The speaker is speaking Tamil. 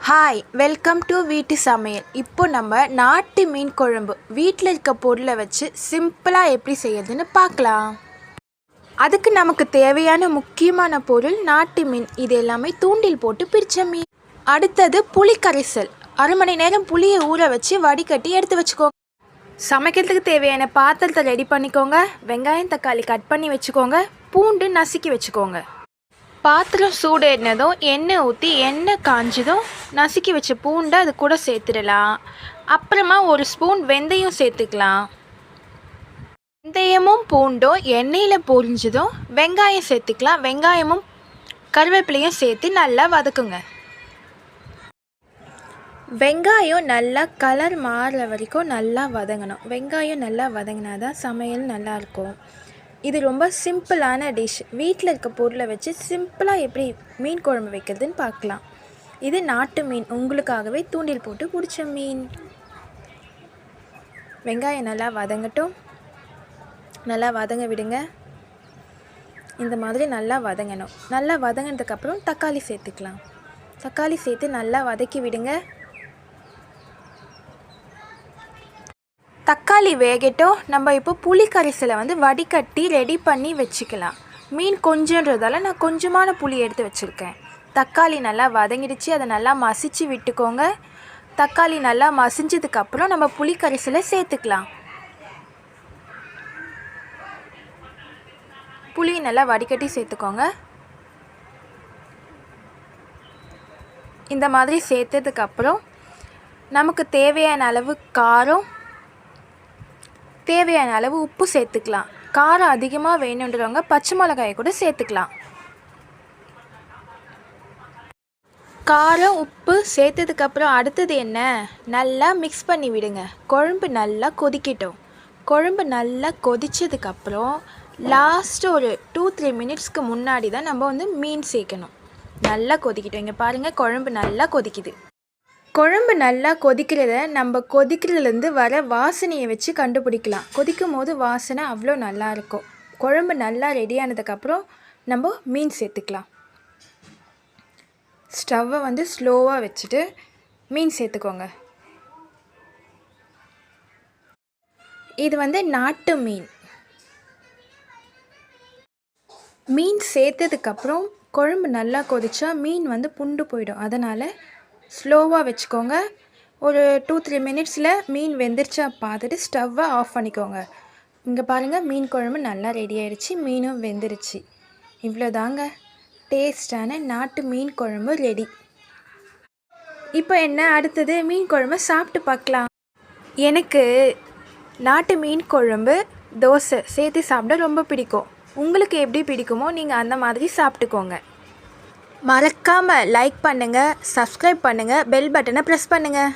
ஹாய் வெல்கம் டு வீட்டு சமையல். இப்போ நம்ம நாட்டு மீன் குழம்பு வீட்டில் இருக்க பொருளை வச்சு சிம்பிளாக எப்படி செய்யறதுன்னு பார்க்கலாம். அதுக்கு நமக்கு தேவையான முக்கியமான பொருள் நாட்டு மீன். இது எல்லாமே தூண்டில் போட்டு பிரித்த மீன். அடுத்தது புளி கரைசல். 1/2 மணி நேரம் புளியை ஊற வச்சு வடிகட்டி எடுத்து வச்சுக்கோங்க. சமைக்கிறதுக்கு தேவையான பாத்திரத்தை ரெடி பண்ணிக்கோங்க. வெங்காயம் தக்காளி கட் பண்ணி வச்சுக்கோங்க. பூண்டு நசுக்கி வச்சுக்கோங்க. பாத்திரம் சூடேறினதும் எண்ணெய் ஊற்றி எண்ணெய் காஞ்சதும் நசுக்கி வச்ச பூண்டை அது கூட சேர்த்துடலாம். அப்புறமா 1 ஸ்பூன் வெந்தயம் சேர்த்துக்கலாம். வெந்தயமும் பூண்டும் எண்ணெயில் பொரிஞ்சதும் வெங்காயம் சேர்த்துக்கலாம். வெங்காயமும் கருவேப்பிலையும் சேர்த்து நல்லா வதக்குங்க. வெங்காயம் நல்லா கலர் மாறுற வரைக்கும் நல்லா வதங்கணும். வெங்காயம் நல்லா வதங்கினா தான் சமையல் நல்லாயிருக்கும். இது ரொம்ப சிம்பிளான டிஷ். வீட்டில் இருக்க பொருளை வச்சு சிம்பிளாக எப்படி மீன் குழம்பு வைக்கிறதுன்னு பார்க்கலாம். இது நாட்டு மீன், உங்களுக்காகவே தூண்டில் போட்டு பிடிச்ச மீன். வெங்காயம் நல்லா வதங்கட்டும். நல்லா வதங்க விடுங்க. இந்த மாதிரி நல்லா வதங்கணும். நல்லா வதங்கினதுக்கப்புறம் தக்காளி சேர்த்துக்கலாம். தக்காளி சேர்த்து நல்லா வதக்கி விடுங்க. தக்காளி வேகட்டும். நம்ம இப்போ புளி கரைசலை வடிகட்டி ரெடி பண்ணி வச்சுக்கலாம். மீன் கொஞ்சன்றதால நான் கொஞ்சமான புளி எடுத்து வச்சுருக்கேன். தக்காளி நல்லா வதங்கிடுச்சு. அதை நல்லா மசிச்சு விட்டுக்கோங்க. தக்காளி நல்லா மசிஞ்சதுக்கப்புறம் நம்ம புளி கரைசலை சேர்த்துக்கலாம். புளி நல்லா வடிகட்டி சேர்த்துக்கோங்க. இந்த மாதிரி சேர்த்ததுக்கப்புறம் நமக்கு தேவையான அளவு காரம், தேவையான அளவு உப்பு சேர்த்துக்கலாம். காரம் அதிகமாக வேணுன்றவங்க பச்சை மிளகாயை கூட சேர்த்துக்கலாம். காரம் உப்பு சேர்த்ததுக்கப்புறம் அடுத்தது என்ன, நல்லா மிக்ஸ் பண்ணி விடுங்க. குழம்பு நல்லா கொதிக்கட்டும். குழம்பு நல்லா கொதித்ததுக்கப்புறம் லாஸ்ட்டு ஒரு 2-3 மினிட்ஸ்க்கு முன்னாடி தான் நம்ம மீன் சேர்க்கணும். நல்லா கொதிக்கட்டும். இங்கே பாருங்கள், குழம்பு நல்லா கொதிக்குது. குழம்பு நல்லா கொதிக்கிறத நம்ம கொதிக்கிறதுலேருந்து வர வாசனையை வச்சு கண்டுபிடிக்கலாம். கொதிக்கும் போது வாசனை அவ்வளோ நல்லாயிருக்கும். குழம்பு நல்லா ரெடியானதுக்கப்புறம் நம்ம மீன் சேர்த்துக்கலாம். ஸ்டவ்வை ஸ்லோவாக வச்சுட்டு மீன் சேர்த்துக்கோங்க. இது நாட்டு மீன். மீன் சேர்த்ததுக்கப்புறம் குழம்பு நல்லா கொதிச்சா மீன் புண்டு போயிடும். அதனால் ஸ்லோவாக வச்சுக்கோங்க. ஒரு 2-3 மினிட்ஸில் மீன் வெந்துருச்சா பார்த்துட்டு ஸ்டவ்வை ஆஃப் பண்ணிக்கோங்க. இங்கே பாருங்கள், மீன் குழம்பு நல்லா ரெடி ஆகிடுச்சு. மீனும் வெந்துருச்சு. இவ்வளோதாங்க, டேஸ்டான நாட்டு மீன் குழம்பு ரெடி. இப்போ என்ன, அடுத்தது மீன் குழம்பு சாப்பிட்டு பார்க்கலாம். எனக்கு நாட்டு மீன் குழம்பு தோசை சேர்த்து சாப்பிட ரொம்ப பிடிக்கும். உங்களுக்கு எப்படி பிடிக்குமோ நீங்கள் அந்த மாதிரி சாப்பிட்டுக்கோங்க. மறக்காமல் லைக் பண்ணுங்கள், சப்ஸ்கிரைப் பண்ணுங்கள், பெல் பட்டனை ப்ரெஸ் பண்ணுங்கள்.